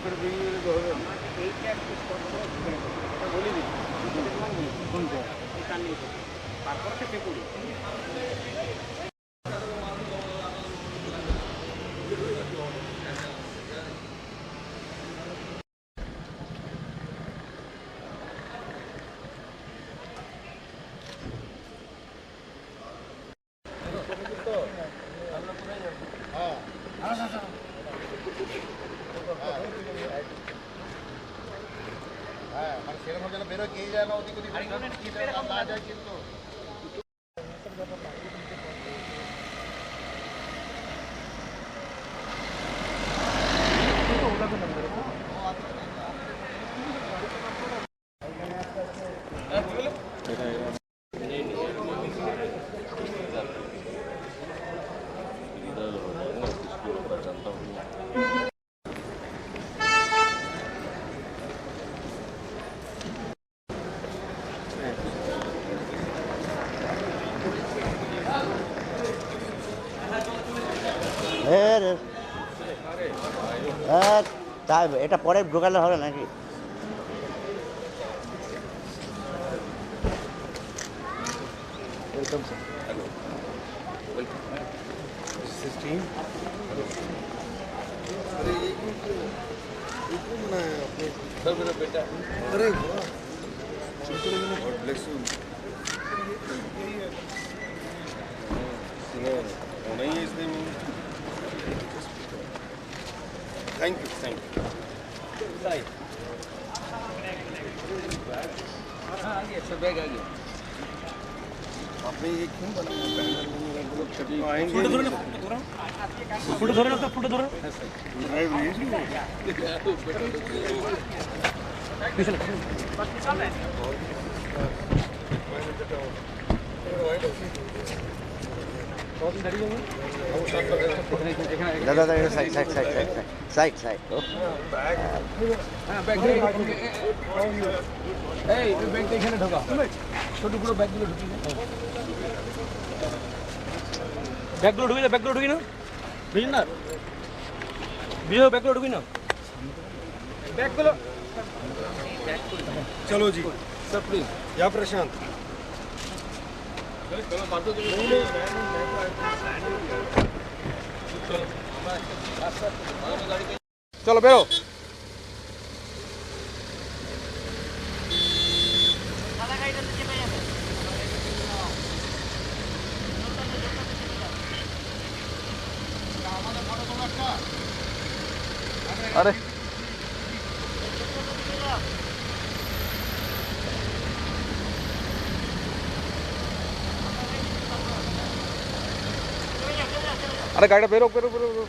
এইটা একটু স্পষ্ট বলে দিই শুনতে তারপরে চেপে পড়ি সেরকম যেন বেরো কে যায় না ওদিক ওদিক না যায় কিন্তু তাই এটা পরে ঢোকালে হবে নাকি welcome sir hello welcome system अरे ये क्यों बनाया आपने सर मेरा बेटा अरे वाह गॉड ब्लेस यू नहीं है इसलिए थैंक यू हाँ आ गया सब बैग आ गया आपने ये क्यों बनाया फोटो धरो ना फोटो धरो ड्राइव दादा दादा side side side side side side bag हां बैग এই ব্যাগটা এখানে ঢোকা ছোট বড় ব্যাগগুলো ঢুকিয়ে ব্যাগগুলো ঢুকিয়ে না বুঝলেন না বিয়ে ব্যাগগুলো ঢুকিয়ে না ব্যাগগুলো चलो जी सर प्लीज या प्रशांत चलो बेरो अरे अरे गाड़ी बेरो बेरो बेरो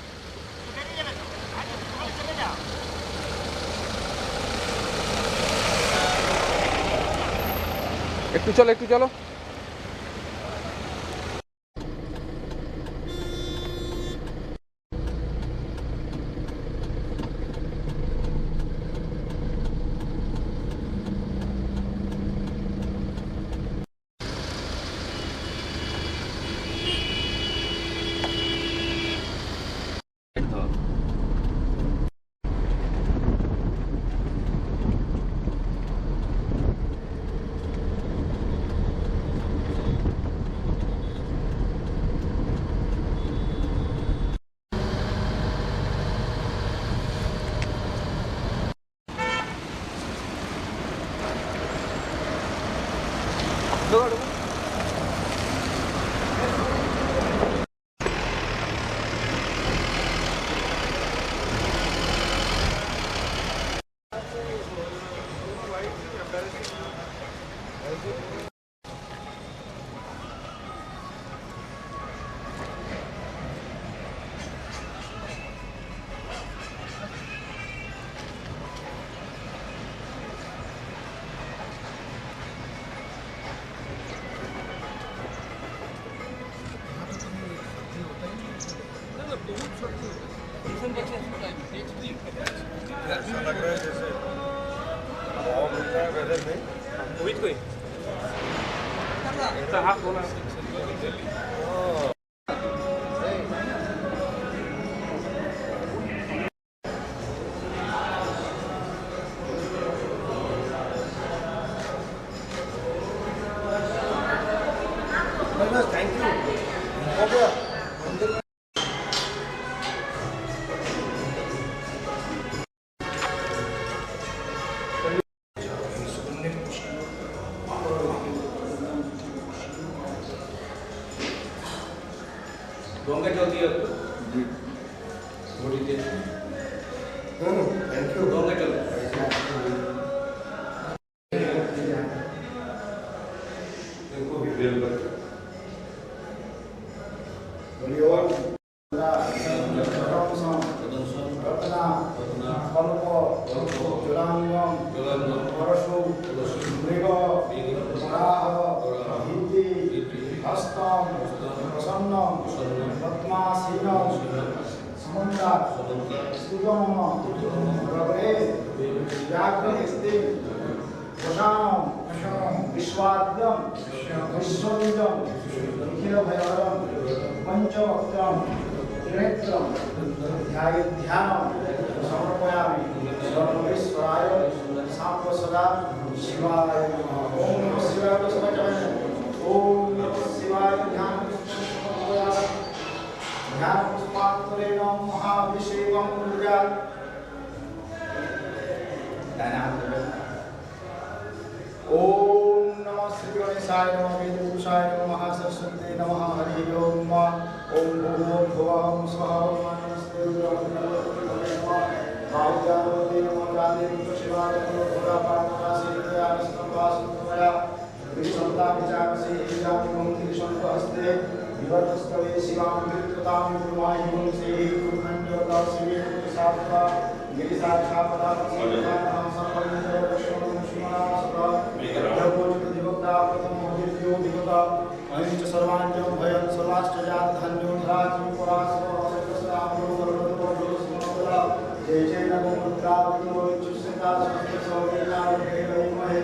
একটু চলো ऐसा लग रहा है जैसे हवा मिल रहा है वेदर में कोई ऐसा हाथ बोला थैंक यू विश्वाद्यम विश्वविदम निखिल भयवरम पंचवक्त्रम त्रिनेत्रम ध्यानम समर्पयामि सर्वेश्वराय सांप्रसदा शिवाय ओम नमः शिवाय तो समझ में ओम नमः शिवाय ध्यान पुष्पात्रेण महाभिषेकं कुर्यात् ओम नमः श्री गणेशाय नमः वेदपुरुषाय नमः महासरस्वती नमः हरि ओम ओम भूर्भुवः स्वः नमस्ते रुद्रमदेवाय नमः भावजानवते नमः गादेव शिवाय नमः भोलापाणिनासीत्यास्तंभासुतमया विसंता विचारसे हिजामिमं त्रिशंकहस्ते विवर्तस्तवे शिवां विकृतां गुरुवायुं सेहि गुरुखण्डवता शिवे सात्वा गिरिसाक्षापदां संपन्नः लक्ष्मणं श्रीमणासुता विभक्ता प्रथम मोदित्यो विगता अनिच सर्वाण्यं भयं सर्वाष्टजात धन्यो धराज्ञो परासवसकस्ताम्रो वरुणतो सुमंगला जय जय नमो मंत्रावतो चुस्ता सौदेना वेमहे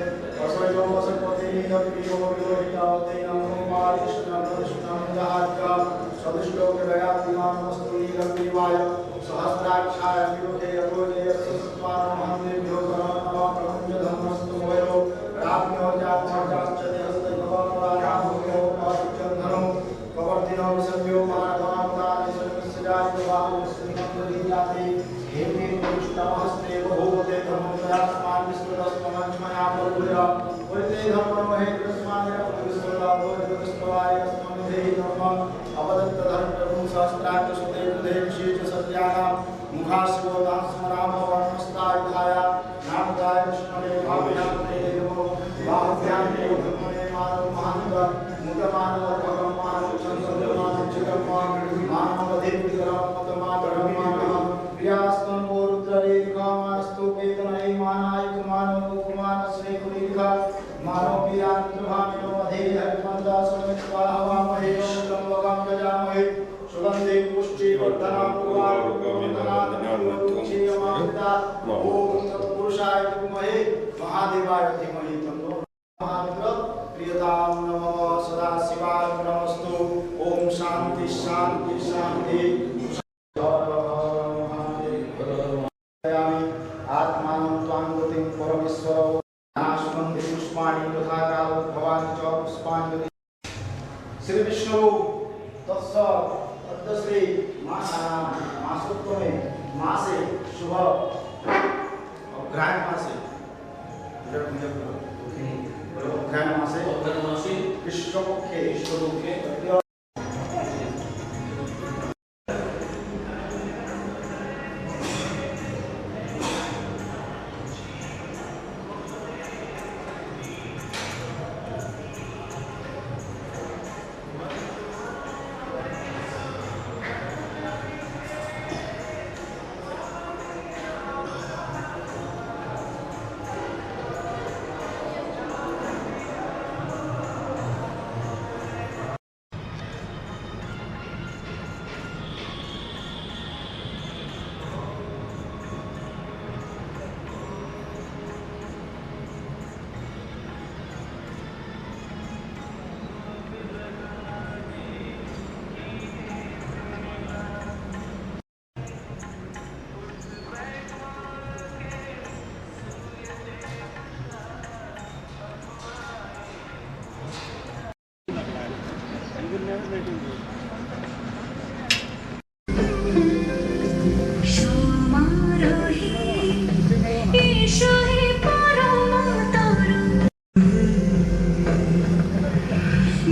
असयो वसपति निदपियो विलोहितावते नमो मारिष्णं जहात्का सदुष्टोक दयादिमान वस्तु नीलग्रीवाय सहस्राक्षाय विरोधे अगोजे सत्वान महन्देभ्यो नमः प्रपंच धर्मस्तु वयो राम्यो जातमर्जाश्चते हस्तैकवापराणाभूयो पारिचन्धनो कवर्तिनो विसर्यो मानवामतानि सर्वस्यादिवाहु श्रीमन्त्रदीयाति हेमे पुरुषतमहस्ते बहुवते धर्मोदयात्मान् विस्मृतस्ममज्मया परभुया वैते धर्ममहे कृष्मानिरं विस्मृताभो जगतस्तवाय अस्मन्निधेहि धर्मम् अवदत्त धर्मप्रभुं सहस्राक्षसुते बुधे विशेष सत्यानां मुखास्योदां स्मरामो वर्णस्तायुधाय नामदाय कृष्णने भाव्यां ते नमो भाव्यां ते धर्मणे मानव महानव मुदमानव भगवान् संसदमान चिरमान मानवधे विग्रहं मतमातरमानः प्रियास्तं रुद्ररेखामास्तु केतनै मानाय कुमानो कुमारश्री कुलीखा मानव वीरांत्रभामिनो अधेय हरिमन्दा समेत्वाहवामहे तं वगं गजामहे सुगन्धे पुष्टि वर्धनं पूर्वारुकमन्दनादिनामोक्षीयमामृता ओम तत्पुरुषाय विद्महे महादेवाय धीमहि तन्नो महारुद्र प्रियतां नमः सदा शिवाय नमस्तु ओम शांति शांति शांति आत्मानं त्वां गतिं परमेश्वर नाशमन्ति पुष्पाणि तथा कालो भवानि च पुष्पाणि श्री विष्णु तत्स तद्श्री मासोत्तमे मासे शुभ अग्रहायण मासे अग्रहायण मासे कृष्णपक्षे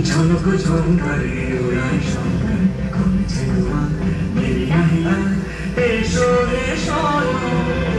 ঝলক ঝঙ্কারে ওড়ায় শঙ্কর করেছে তোমার মেরি আহিলা এসো রে শোনো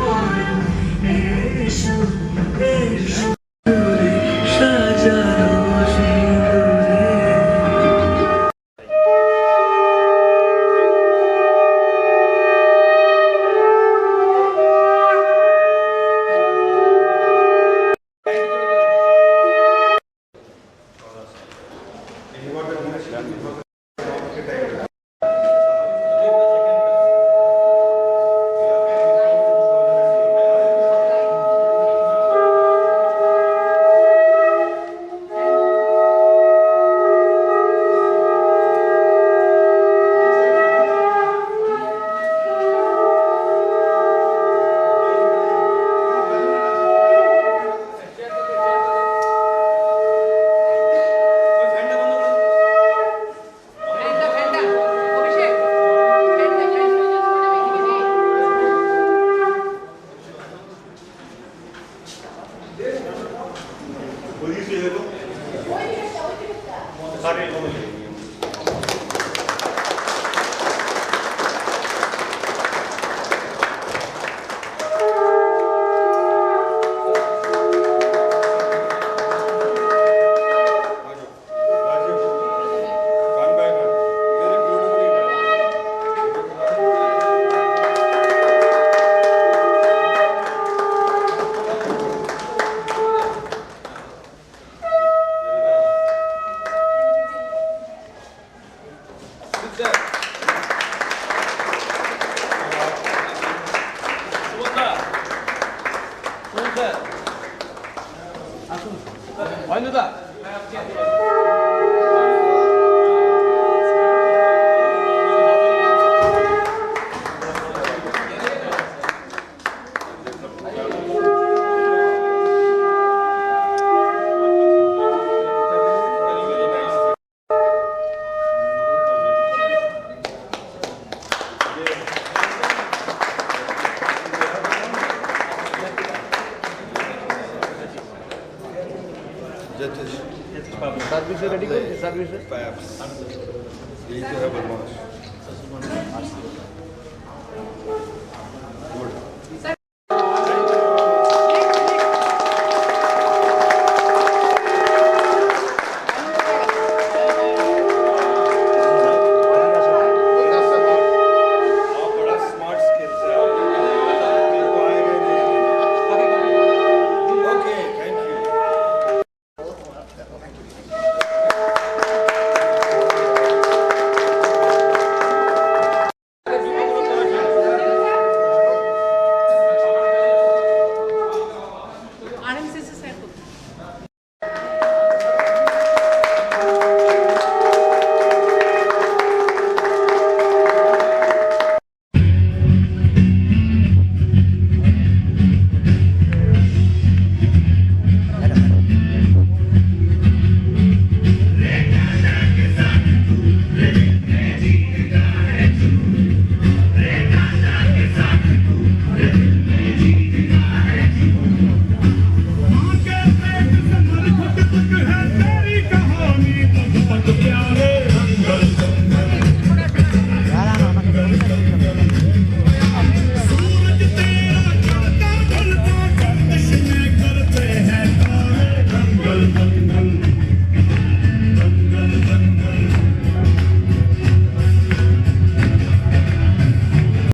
सर्विस रेडी कर सर्विस यही तो है बदमाश